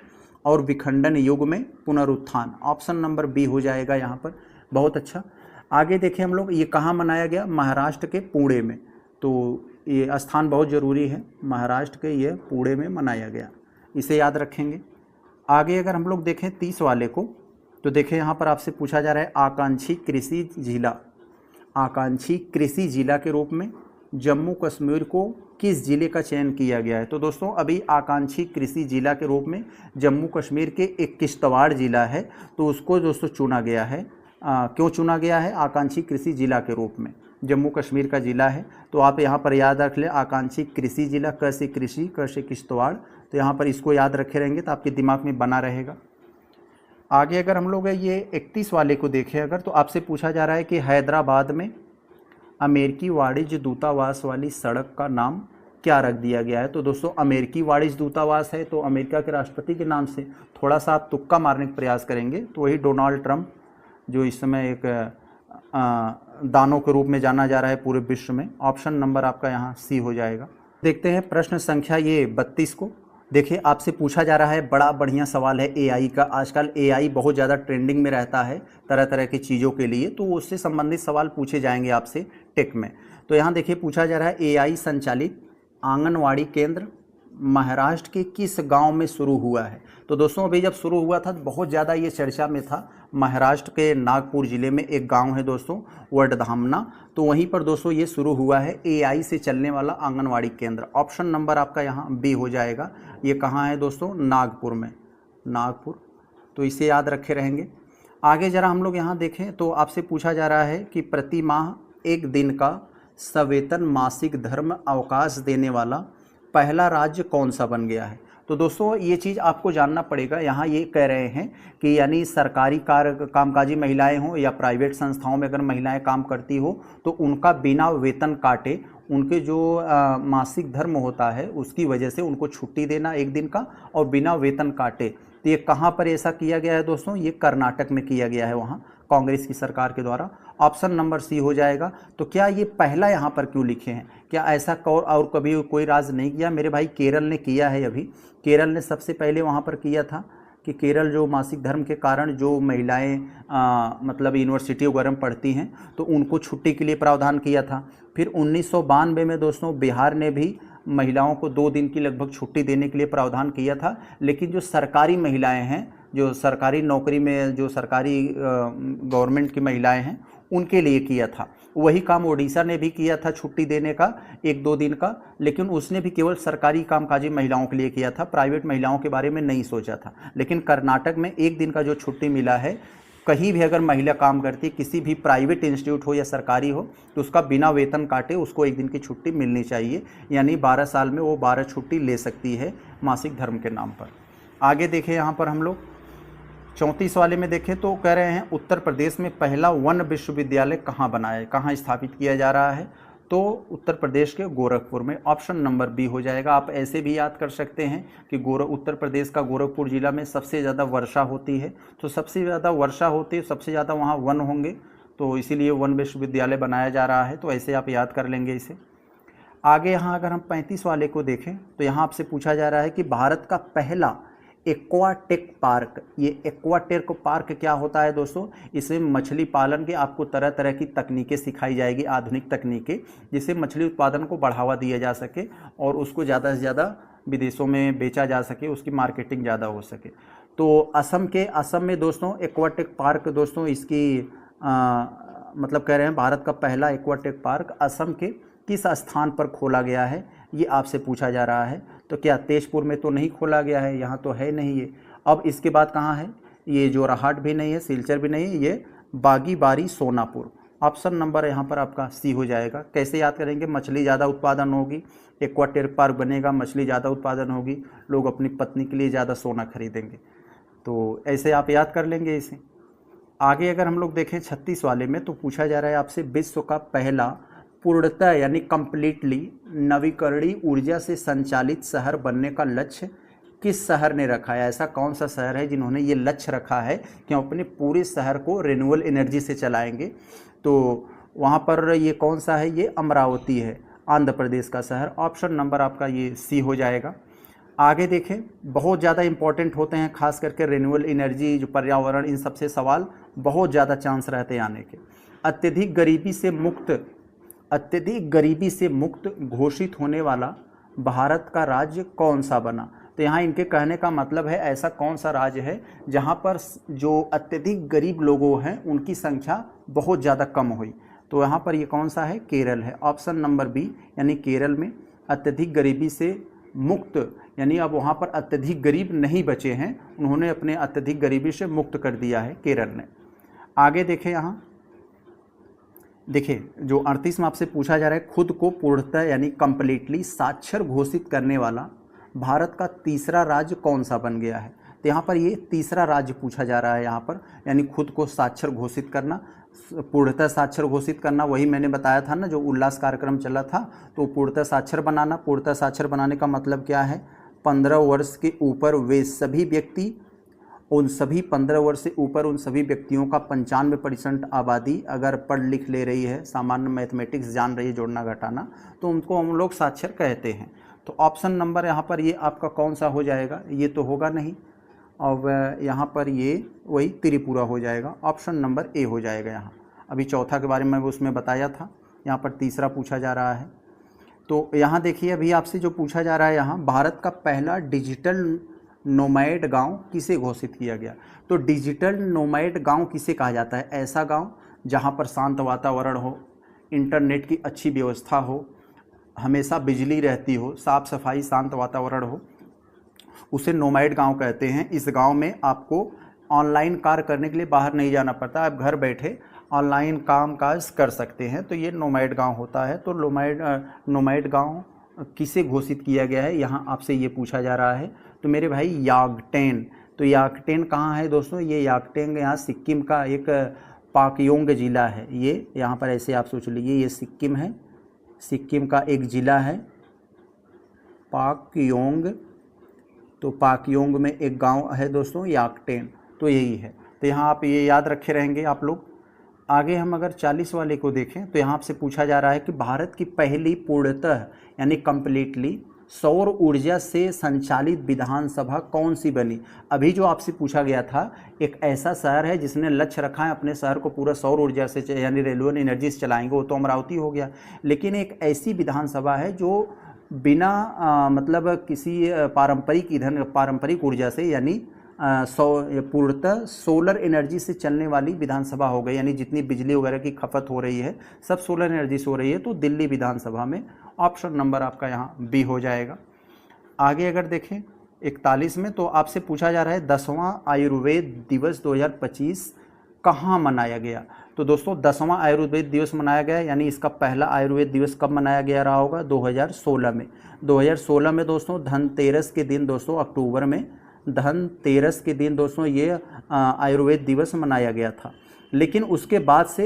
Speaker 1: और विखंडन युग में पुनरुत्थान। ऑप्शन नंबर बी हो जाएगा यहाँ पर। बहुत अच्छा। आगे देखें हम लोग, ये कहाँ मनाया गया, महाराष्ट्र के पुणे में। तो ये स्थान बहुत ज़रूरी है, महाराष्ट्र के ये पुणे में मनाया गया, इसे याद रखेंगे। आगे अगर हम लोग देखें 30 वाले को, तो देखें यहाँ पर आपसे पूछा जा रहा है आकांक्षी कृषि जिला। आकांक्षी कृषि जिला के रूप में जम्मू कश्मीर को किस जिले का चयन किया गया है। तो दोस्तों अभी आकांक्षी कृषि जिला के रूप में जम्मू कश्मीर के एक किश्तवाड़ जिला है, तो उसको दोस्तों चुना गया है। क्यों चुना गया है, आकांक्षी कृषि जिला के रूप में जम्मू कश्मीर का जिला है। तो आप यहाँ पर याद रख लें, आकांक्षी कृषि जिला, क से कृषि, क से किश्तवाड़। तो यहाँ पर इसको याद रखे रहेंगे तो आपके दिमाग में बना रहेगा। आगे अगर हम लोग ये 31 वाले को देखें अगर, तो आपसे पूछा जा रहा है कि हैदराबाद में अमेरिकी वाणिज्य दूतावास वाली सड़क का नाम क्या रख दिया गया है। तो दोस्तों अमेरिकी वाणिज्य दूतावास है, तो अमेरिका के राष्ट्रपति के नाम से थोड़ा सा आप तुक्का मारने का प्रयास करेंगे तो वही डोनाल्ड ट्रंप, जो इस समय एक दानों के रूप में जाना जा रहा है पूरे विश्व में। ऑप्शन नंबर आपका यहाँ सी हो जाएगा। देखते हैं प्रश्न संख्या ये 32 को। देखिए आपसे पूछा जा रहा है, बड़ा बढ़िया सवाल है एआई का। आजकल एआई बहुत ज़्यादा ट्रेंडिंग में रहता है तरह तरह की चीज़ों के लिए, तो उससे संबंधित सवाल पूछे जाएंगे आपसे टेक में। तो यहाँ देखिए पूछा जा रहा है एआई संचालित आंगनवाड़ी केंद्र महाराष्ट्र के किस गांव में शुरू हुआ है। तो दोस्तों अभी जब शुरू हुआ था तो बहुत ज़्यादा ये चर्चा में था। महाराष्ट्र के नागपुर ज़िले में एक गांव है दोस्तों वडधामना, तो वहीं पर दोस्तों ये शुरू हुआ है एआई से चलने वाला आंगनवाड़ी केंद्र। ऑप्शन नंबर आपका यहाँ बी हो जाएगा। ये कहाँ है दोस्तों, नागपुर में, नागपुर। तो इसे याद रखे रहेंगे। आगे ज़रा हम लोग यहाँ देखें तो आपसे पूछा जा रहा है कि प्रति माह 1 दिन का सवेतन मासिक धर्म अवकाश देने वाला पहला राज्य कौन सा बन गया है। तो दोस्तों ये चीज़ आपको जानना पड़ेगा। यहाँ ये कह रहे हैं कि यानी सरकारी कामकाजी महिलाएं हों या प्राइवेट संस्थाओं में अगर महिलाएं काम करती हो तो उनका बिना वेतन काटे उनके जो मासिक धर्म होता है उसकी वजह से उनको छुट्टी देना 1 दिन का और बिना वेतन काटे। तो ये कहाँ पर ऐसा किया गया है दोस्तों, ये कर्नाटक में किया गया है, वहाँ कांग्रेस की सरकार के द्वारा। ऑप्शन नंबर सी हो जाएगा। तो क्या ये पहला यहाँ पर क्यों लिखे हैं, क्या ऐसा और कभी कोई राज्य नहीं किया मेरे भाई? केरल ने किया है। अभी केरल ने सबसे पहले वहाँ पर किया था कि केरल जो मासिक धर्म के कारण जो महिलाएं मतलब यूनिवर्सिटी वगैरह में पढ़ती हैं तो उनको छुट्टी के लिए प्रावधान किया था। फिर 1992 में दोस्तों बिहार ने भी महिलाओं को 2 दिन की लगभग छुट्टी देने के लिए प्रावधान किया था। लेकिन जो सरकारी महिलाएं हैं, जो सरकारी नौकरी में जो सरकारी गवर्नमेंट की महिलाएं हैं उनके लिए किया था। वही काम उड़ीसा ने भी किया था छुट्टी देने का 1-2 दिन का, लेकिन उसने भी केवल सरकारी कामकाजी महिलाओं के लिए किया था, प्राइवेट महिलाओं के बारे में नहीं सोचा था। लेकिन कर्नाटक में 1 दिन का जो छुट्टी मिला है, कहीं भी अगर महिला काम करती, किसी भी प्राइवेट इंस्टीट्यूट हो या सरकारी हो, तो उसका बिना वेतन काटे उसको 1 दिन की छुट्टी मिलनी चाहिए। यानी 12 साल में वो 12 छुट्टी ले सकती है मासिक धर्म के नाम पर। आगे देखें यहाँ पर हम लोग 34 वाले में देखें तो कह रहे हैं उत्तर प्रदेश में पहला वन विश्वविद्यालय कहाँ बना है, कहाँ स्थापित किया जा रहा है। तो उत्तर प्रदेश के गोरखपुर में। ऑप्शन नंबर बी हो जाएगा। आप ऐसे भी याद कर सकते हैं कि उत्तर प्रदेश का गोरखपुर जिला में सबसे ज़्यादा वर्षा होती है, तो सबसे ज़्यादा वर्षा होती है, सबसे ज़्यादा वहाँ वन होंगे, तो इसीलिए वन विश्वविद्यालय बनाया जा रहा है। तो ऐसे आप याद कर लेंगे इसे। आगे यहाँ अगर हम 35 वाले को देखें तो यहाँ आपसे पूछा जा रहा है कि भारत का पहला एक्वाटेक पार्क, ये एक्वाटेक पार्क क्या होता है दोस्तों? इसमें मछली पालन के आपको तरह तरह की तकनीकें सिखाई जाएगी, आधुनिक तकनीकें, जिससे मछली उत्पादन को बढ़ावा दिया जा सके और उसको ज़्यादा से ज़्यादा विदेशों में बेचा जा सके, उसकी मार्केटिंग ज़्यादा हो सके। तो असम में दोस्तों एक्वाटेक पार्क दोस्तों इसकी मतलब कह रहे हैं भारत का पहला एक्वाटेक पार्क असम के किस स्थान पर खोला गया है, ये आपसे पूछा जा रहा है। तो क्या तेजपुर में तो नहीं खोला गया है, यहाँ तो है नहीं ये। अब इसके बाद कहाँ है, ये जोरहाट भी नहीं है, सिलचर भी नहीं है, ये बागीबारी सोनापुर। ऑप्शन नंबर यहाँ पर आपका सी हो जाएगा। कैसे याद करेंगे? मछली ज़्यादा उत्पादन होगी, एक्वाटेक पार्क बनेगा, मछली ज़्यादा उत्पादन होगी, लोग अपनी पत्नी के लिए ज़्यादा सोना खरीदेंगे, तो ऐसे आप याद कर लेंगे इसे। आगे अगर हम लोग देखें 36 वाले में, तो पूछा जा रहा है आपसे विश्व का पहला पूर्णतः यानी कंप्लीटली नवीकरणीय ऊर्जा से संचालित शहर बनने का लक्ष्य किस शहर ने रखा है। ऐसा कौन सा शहर है जिन्होंने ये लक्ष्य रखा है कि हम अपने पूरे शहर को रिन्यूएबल एनर्जी से चलाएंगे। तो वहाँ पर ये कौन सा है, ये अमरावती है, आंध्र प्रदेश का शहर। ऑप्शन नंबर आपका ये सी हो जाएगा। आगे देखें, बहुत ज़्यादा इंपॉर्टेंट होते हैं, खास करके रिन्यूएबल एनर्जी, जो पर्यावरण, इन सबसे सवाल बहुत ज़्यादा चांस रहते हैं आने के। अत्यधिक गरीबी से मुक्त घोषित होने वाला भारत का राज्य कौन सा बना। तो यहाँ इनके कहने का मतलब है ऐसा कौन सा राज्य है जहाँ पर जो अत्यधिक गरीब लोगों हैं उनकी संख्या बहुत ज़्यादा कम हुई। तो यहाँ पर ये कौन सा है, केरल है। ऑप्शन नंबर बी, यानी केरल में अत्यधिक गरीबी से मुक्त, यानी अब वहाँ पर अत्यधिक गरीब नहीं बचे हैं, उन्होंने अपने अत्यधिक गरीबी से मुक्त कर दिया है केरल ने। आगे देखें, यहाँ देखिए जो 38 में आपसे पूछा जा रहा है, खुद को पूर्णतः यानी कंप्लीटली साक्षर घोषित करने वाला भारत का तीसरा राज्य कौन सा बन गया है। तो यहाँ पर ये तीसरा राज्य पूछा जा रहा है यहाँ पर, यानी खुद को साक्षर घोषित करना, पूर्णतः साक्षर घोषित करना। वही मैंने बताया था ना, जो उल्लास कार्यक्रम चला था, तो पूर्णतः साक्षर बनाना। पूर्णतः साक्षर बनाने का मतलब क्या है, 15 वर्ष के ऊपर वे सभी व्यक्ति, उन सभी 15 वर्ष से ऊपर उन सभी व्यक्तियों का 95% आबादी अगर पढ़ लिख ले रही है, सामान्य मैथमेटिक्स जान रही है, जोड़ना घटाना, तो उनको हम लोग साक्षर कहते हैं। तो ऑप्शन नंबर यहाँ पर ये आपका कौन सा हो जाएगा, ये तो होगा नहीं, और यहाँ पर ये वही त्रिपुरा हो जाएगा। ऑप्शन नंबर ए हो जाएगा। यहाँ अभी चौथा के बारे में उसमें बताया था, यहाँ पर तीसरा पूछा जा रहा है। तो यहाँ देखिए, अभी आपसे जो पूछा जा रहा है यहाँ, भारत का पहला डिजिटल नोमैड गांव किसे घोषित किया गया। तो डिजिटल नोमैड गांव किसे कहा जाता है, ऐसा गांव जहां पर शांत वातावरण हो, इंटरनेट की अच्छी व्यवस्था हो, हमेशा बिजली रहती हो, साफ सफाई, शांत वातावरण हो, उसे नोमैड गांव कहते हैं। इस गांव में आपको ऑनलाइन कार्य करने के लिए बाहर नहीं जाना पड़ता, आप घर बैठे ऑनलाइन काम काज कर सकते हैं, तो ये नोमैड गांव होता है। तो नोमैड गांव किसे घोषित किया गया है, यहाँ आपसे ये पूछा जा रहा है। तो मेरे भाई यागटेन। तो यागटेन कहाँ है दोस्तों, ये यागटेन यहाँ सिक्किम का एक पाकयोंग जिला है। ये यहाँ पर ऐसे आप सोच लीजिए, ये सिक्किम है, सिक्किम का एक ज़िला है पाकयोंग। तो पाकयोंग में एक गांव है दोस्तों यागटेन, तो यही है। तो यहाँ आप ये याद रखे रहेंगे आप लोग। आगे हम अगर 40 वाले को देखें, तो यहाँ आपसे पूछा जा रहा है कि भारत की पहली पूर्णतः यानी कंप्लीटली सौर ऊर्जा से संचालित विधानसभा कौन सी बनी। अभी जो आपसे पूछा गया था, एक ऐसा शहर है जिसने लक्ष्य रखा है अपने शहर को पूरा सौर ऊर्जा से यानी रिन्यूएबल एनर्जी से चलाएंगे, वो तो अमरावती हो गया। लेकिन एक ऐसी विधानसभा है जो बिना मतलब किसी पारंपरिक ऊर्जा से यानी पूर्णतः सोलर एनर्जी से चलने वाली विधानसभा हो गई, यानी जितनी बिजली वगैरह की खपत हो रही है सब सोलर एनर्जी से हो रही है। तो दिल्ली विधानसभा में। ऑप्शन नंबर आपका यहाँ बी हो जाएगा। आगे अगर देखें 41 में, तो आपसे पूछा जा रहा है 10वां आयुर्वेद दिवस 2025 कहाँ मनाया गया। तो दोस्तों 10वां आयुर्वेद दिवस मनाया गया, यानी इसका पहला आयुर्वेद दिवस कब मनाया गया रहा होगा, 2016 में। 2016 में दोस्तों धनतेरस के दिन, दोस्तों अक्टूबर में धनतेरस के दिन दोस्तों ये आयुर्वेद दिवस मनाया गया था। लेकिन उसके बाद से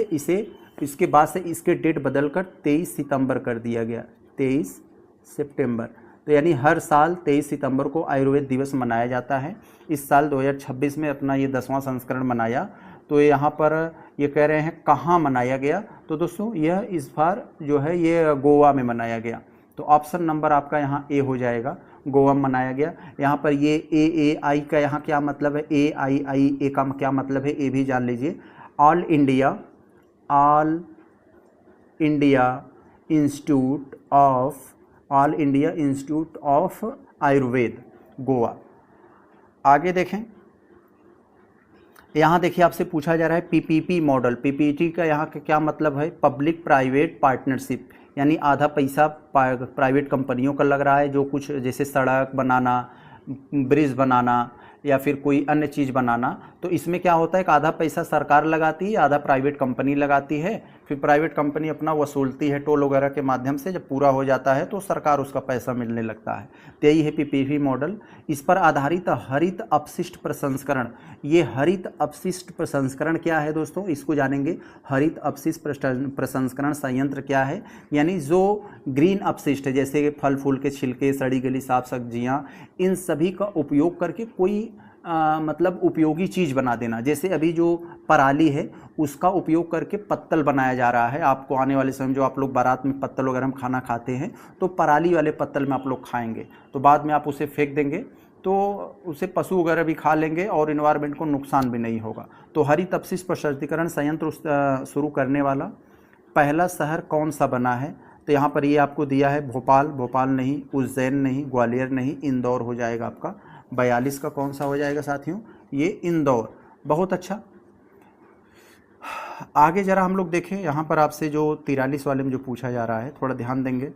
Speaker 1: इसके डेट बदलकर 23 सितंबर कर दिया गया, 23 सितंबर। तो यानी हर साल 23 सितंबर को आयुर्वेद दिवस मनाया जाता है। इस साल 2026 में अपना ये 10वां संस्करण मनाया। तो यहाँ पर ये कह रहे हैं कहाँ मनाया गया, तो दोस्तों यह इस बार जो है ये गोवा में मनाया गया। तो ऑप्शन नंबर आपका यहाँ ए हो जाएगा, गोवा में मनाया गया। यहाँ पर ये AAI का यहाँ क्या मतलब है, AII का क्या मतलब है, ये भी जान लीजिए। All India institute of Ayurveda, Goa. आगे देखें, यहाँ देखिए आपसे पूछा जा रहा है PPP मॉडल। PPP का यहाँ का क्या मतलब है, पब्लिक प्राइवेट पार्टनरशिप, यानी आधा पैसा प्राइवेट कंपनियों का लग रहा है, जो कुछ जैसे सड़क बनाना, ब्रिज बनाना, या फिर कोई अन्य चीज़ बनाना, तो इसमें क्या होता है कि आधा पैसा सरकार लगाती है, आधा प्राइवेट कंपनी लगाती है, फिर प्राइवेट कंपनी अपना वसूलती है टोल वगैरह के माध्यम से। जब पूरा हो जाता है तो सरकार उसका पैसा मिलने लगता है। तो यही है पीपीपी मॉडल। इस पर आधारित हरित अपशिष्ट प्रसंस्करण। ये हरित अपशिष्ट प्रसंस्करण क्या है दोस्तों, इसको जानेंगे। हरित अपशिष्ट प्रसंस्करण संयंत्र क्या है, यानी जो ग्रीन अपशिष्ट है जैसे फल फूल के छिलके, सड़ी गली साग सब्जियाँ, इन सभी का उपयोग करके कोई मतलब उपयोगी चीज़ बना देना। जैसे अभी जो पराली है उसका उपयोग करके पत्तल बनाया जा रहा है। आपको आने वाले समय जो आप लोग बारात में पत्तल वगैरह में खाना खाते हैं तो पराली वाले पत्तल में आप लोग खाएंगे, तो बाद में आप उसे फेंक देंगे तो उसे पशु वगैरह भी खा लेंगे और इन्वायरमेंट को नुकसान भी नहीं होगा। तो हरित अपशिष्ट प्रसंस्करण संयंत्र शुरू करने वाला पहला शहर कौन सा बना है, तो यहाँ पर ये आपको दिया है भोपाल, भोपाल नहीं, उज्जैन नहीं, ग्वालियर नहीं, इंदौर हो जाएगा आपका। 42 का कौन सा हो जाएगा साथियों, ये इंदौर। बहुत अच्छा। आगे जरा हम लोग देखें, यहाँ पर आपसे जो 43 वाले में जो पूछा जा रहा है थोड़ा ध्यान देंगे।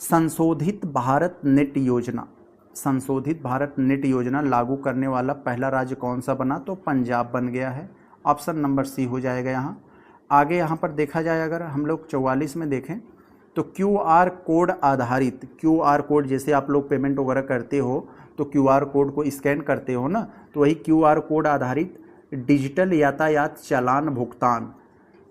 Speaker 1: संशोधित भारत नेट योजना, संशोधित भारत नेट योजना लागू करने वाला पहला राज्य कौन सा बना, तो पंजाब बन गया है। ऑप्शन नंबर सी हो जाएगा यहाँ। आगे यहाँ पर देखा जाए अगर हम लोग 44 में देखें तो QR कोड आधारित, QR कोड जैसे आप लोग पेमेंट वगैरह करते हो तो QR कोड को स्कैन करते हो ना, तो वही QR कोड आधारित डिजिटल यातायात चालान भुगतान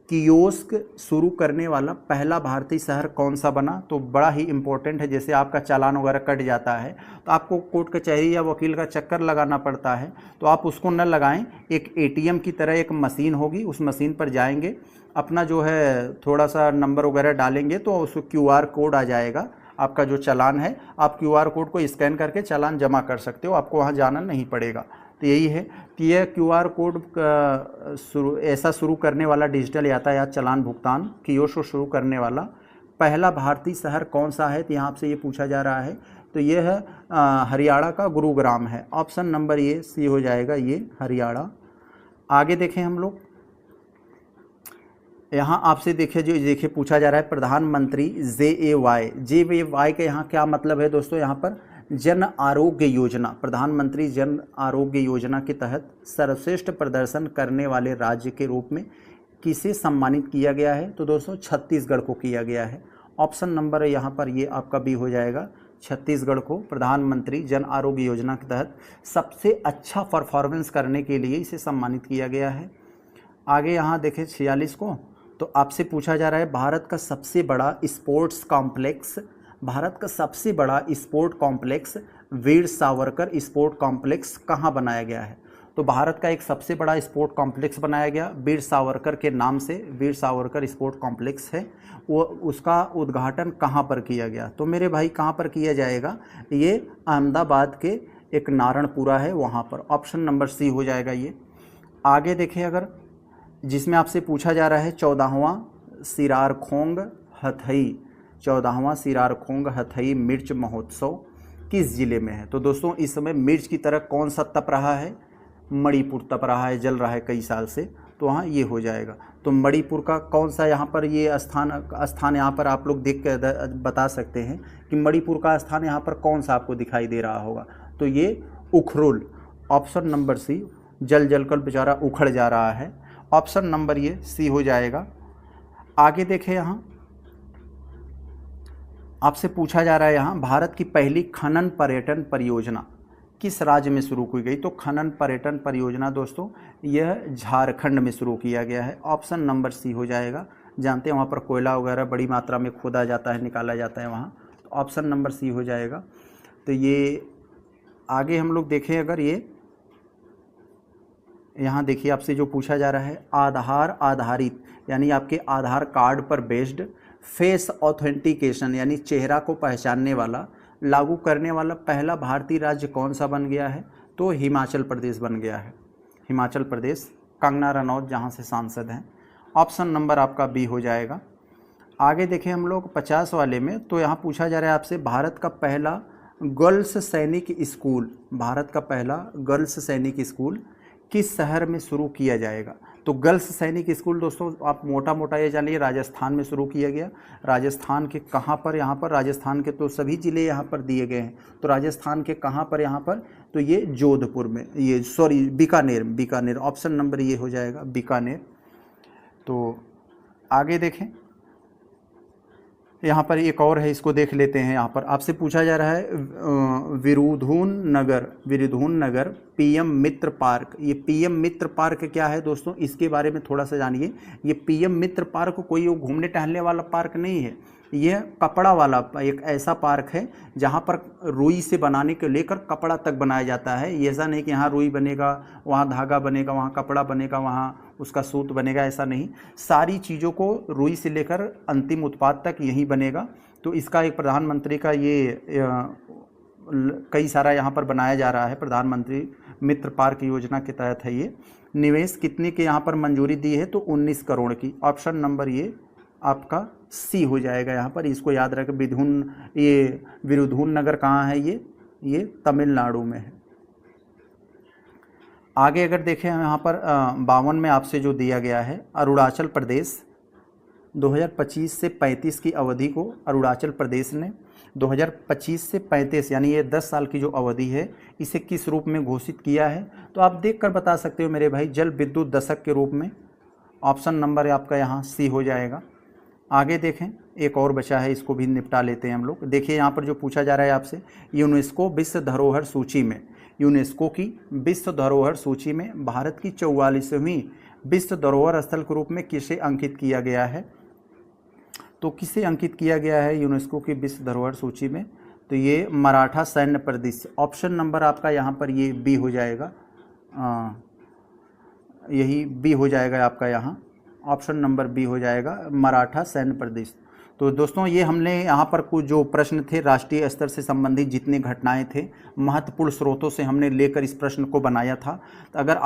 Speaker 1: कियोस्क शुरू करने वाला पहला भारतीय शहर कौन सा बना, तो बड़ा ही इंपॉर्टेंट है। जैसे आपका चालान वगैरह कट जाता है तो आपको कोर्ट कचहरी या वकील का चक्कर लगाना पड़ता है, तो आप उसको न लगाएं। एक ATM की तरह एक मशीन होगी, उस मशीन पर जाएंगे, अपना जो है थोड़ा सा नंबर वगैरह डालेंगे तो उसको QR कोड आ जाएगा। आपका जो चालान है आप QR कोड को स्कैन करके चालान जमा कर सकते हो, आपको वहाँ जाना नहीं पड़ेगा। तो यही है कि यह QR कोड ऐसा शुरू करने वाला डिजिटल यातायात चालान भुगतान कियोस्क शुरू करने वाला पहला भारतीय शहर कौन सा है, तो यहाँ आपसे ये पूछा जा रहा है। तो ये है हरियाणा का गुरुग्राम है। ऑप्शन नंबर ये सी हो जाएगा, ये हरियाणा। आगे देखें हम लोग, यहाँ आपसे देखिए पूछा जा रहा है प्रधानमंत्री JAY का यहाँ क्या मतलब है दोस्तों। यहाँ पर जन आरोग्य योजना, प्रधानमंत्री जन आरोग्य योजना के तहत सर्वश्रेष्ठ प्रदर्शन करने वाले राज्य के रूप में किसे सम्मानित किया गया है, तो दोस्तों छत्तीसगढ़ को किया गया है। ऑप्शन नंबर यहाँ पर ये आपका बी हो जाएगा, छत्तीसगढ़ को प्रधानमंत्री जन आरोग्य योजना के तहत सबसे अच्छा परफॉर्मेंस करने के लिए इसे सम्मानित किया गया है। आगे यहाँ देखें 46 को, तो आपसे पूछा जा रहा है भारत का सबसे बड़ा स्पोर्ट्स कॉम्प्लेक्स, भारत का सबसे बड़ा sport complex Veer Savarkar sport complex कहाँ बनाया गया है। तो भारत का एक सबसे बड़ा स्पोर्ट कॉम्प्लेक्स बनाया गया वीर सावरकर के नाम से, वीर सावरकर स्पोर्ट कॉम्प्लेक्स है। वो उसका उद्घाटन कहाँ पर किया गया, तो मेरे भाई कहाँ पर किया जाएगा, ये अहमदाबाद के एक नारणपुरा है वहाँ पर। ऑप्शन नंबर सी हो जाएगा ये। आगे देखें अगर, जिसमें आपसे पूछा जा रहा है 14वां सिरारखोंग हथई, 14वां सिरारखोंग हथई मिर्च महोत्सव किस जिले में है। तो दोस्तों इस समय मिर्च की तरह कौन सा तप रहा है, मणिपुर तप रहा है, जल रहा है कई साल से, तो वहाँ ये हो जाएगा। तो मणिपुर का कौन सा यहाँ पर ये स्थान यहाँ पर आप लोग देख कर बता सकते हैं कि मणिपुर का स्थान यहाँ पर कौन सा आपको दिखाई दे रहा होगा, तो ये उखरुल। ऑप्शन नंबर सी, जल जल कर बेचारा उखड़ जा रहा है। ऑप्शन नंबर ये सी हो जाएगा। आगे देखें, यहाँ आपसे पूछा जा रहा है यहाँ भारत की पहली खनन पर्यटन परियोजना किस राज्य में शुरू की गई, तो खनन पर्यटन परियोजना दोस्तों यह झारखंड में शुरू किया गया है। ऑप्शन नंबर सी हो जाएगा। जानते हैं वहाँ पर कोयला वगैरह बड़ी मात्रा में खोदा जाता है, निकाला जाता है वहाँ, तो ऑप्शन नंबर सी हो जाएगा। तो ये आगे हम लोग देखें अगर, ये यहाँ देखिए आपसे जो पूछा जा रहा है आधार आधारित, यानी आपके आधार कार्ड पर बेस्ड फेस ऑथेंटिकेशन यानी चेहरा को पहचानने वाला लागू करने वाला पहला भारतीय राज्य कौन सा बन गया है, तो हिमाचल प्रदेश बन गया है। हिमाचल प्रदेश, कंगना रनौत जहाँ से सांसद हैं। ऑप्शन नंबर आपका बी हो जाएगा। आगे देखें हम लोग 50 वाले में, तो यहाँ पूछा जा रहा है आपसे भारत का पहला गर्ल्स सैनिक स्कूल, भारत का पहला गर्ल्स सैनिक स्कूल किस शहर में शुरू किया जाएगा? तो गर्ल्स सैनिक स्कूल दोस्तों आप मोटा मोटा ये जानिए राजस्थान में शुरू किया गया। राजस्थान के कहाँ पर? यहाँ पर राजस्थान के तो सभी ज़िले यहाँ पर दिए गए हैं, तो राजस्थान के कहाँ पर यहाँ पर? तो ये जोधपुर में, ये सॉरी बीकानेर ऑप्शन नंबर ये हो जाएगा बीकानेर। तो आगे देखें, यहाँ पर एक और है, इसको देख लेते हैं। यहाँ पर आपसे पूछा जा रहा है विरुधुन नगर पीएम मित्र पार्क। ये पीएम मित्र पार्क क्या है दोस्तों, इसके बारे में थोड़ा सा जानिए। ये पीएम मित्र पार्क कोई वो घूमने टहलने वाला पार्क नहीं है, यह कपड़ा वाला एक ऐसा पार्क है जहाँ पर रुई से बनाने के लेकर कपड़ा तक बनाया जाता है। ये ऐसा नहीं कि यहाँ रुई बनेगा, वहाँ धागा बनेगा, वहाँ कपड़ा बनेगा, वहाँ उसका सूत बनेगा, ऐसा नहीं। सारी चीज़ों को रुई से लेकर अंतिम उत्पाद तक यहीं बनेगा। तो इसका एक प्रधानमंत्री का ये कई सारा यहाँ पर बनाया जा रहा है, प्रधानमंत्री मित्र पार्क योजना के तहत है ये। निवेश कितने के यहाँ पर मंजूरी दी है? तो 19 करोड़ की। ऑप्शन नंबर ये आपका सी हो जाएगा यहाँ पर, इसको याद रखें। विरुधुन नगर कहाँ है? ये तमिलनाडु में है। आगे अगर देखें हम यहाँ पर 52 में आपसे जो दिया गया है, अरुणाचल प्रदेश 2025 से 35 की अवधि को अरुणाचल प्रदेश ने 2025 से 35 यानी ये 10 साल की जो अवधि है इसे किस रूप में घोषित किया है? तो आप देखकर बता सकते हो मेरे भाई, जल विद्युत दशक के रूप में। ऑप्शन नंबर आपका यहाँ सी हो जाएगा। आगे देखें, एक और बचा है, इसको भी निपटा लेते हैं हम लोग। देखिए यहाँ पर जो पूछा जा रहा है आपसे, यूनेस्को विश्व धरोहर सूची में, यूनेस्को की विश्व धरोहर सूची में भारत की 44वीं विश्व धरोहर स्थल के रूप में किसे अंकित किया गया है? तो किसे अंकित किया गया है यूनेस्को की विश्व धरोहर सूची में? तो ये मराठा सैन्य प्रदेश। ऑप्शन नंबर आपका यहाँ पर ये बी हो जाएगा, यही बी हो जाएगा आपका यहाँ, ऑप्शन नंबर बी हो जाएगा, मराठा सैन्य प्रदेश। तो दोस्तों ये हमने यहाँ पर कुछ जो प्रश्न थे राष्ट्रीय स्तर से संबंधित जितनी घटनाएं थे, महत्वपूर्ण स्रोतों से हमने लेकर इस प्रश्न को बनाया था। तो अगर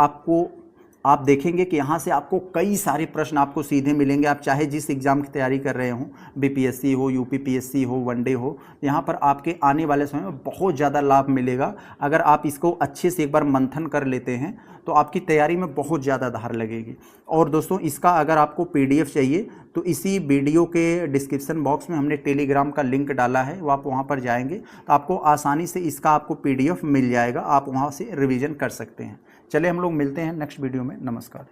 Speaker 1: आप देखेंगे कि यहाँ से आपको कई सारे प्रश्न आपको सीधे मिलेंगे, आप चाहे जिस एग्ज़ाम की तैयारी कर रहे हों, बीपीएससी हो, यूपीपीएससी हो, वनडे हो, यहाँ पर आपके आने वाले समय में बहुत ज़्यादा लाभ मिलेगा। अगर आप इसको अच्छे से एक बार मंथन कर लेते हैं तो आपकी तैयारी में बहुत ज़्यादा धार लगेगी। और दोस्तों इसका अगर आपको पीडीएफ चाहिए तो इसी वीडियो के डिस्क्रिप्शन बॉक्स में हमने टेलीग्राम का लिंक डाला है, वो आप वहाँ पर जाएंगे तो आपको आसानी से इसका आपको पीडीएफ मिल जाएगा, आप वहाँ से रिवीजन कर सकते हैं। चलिए हम लोग मिलते हैं नेक्स्ट वीडियो में। नमस्कार।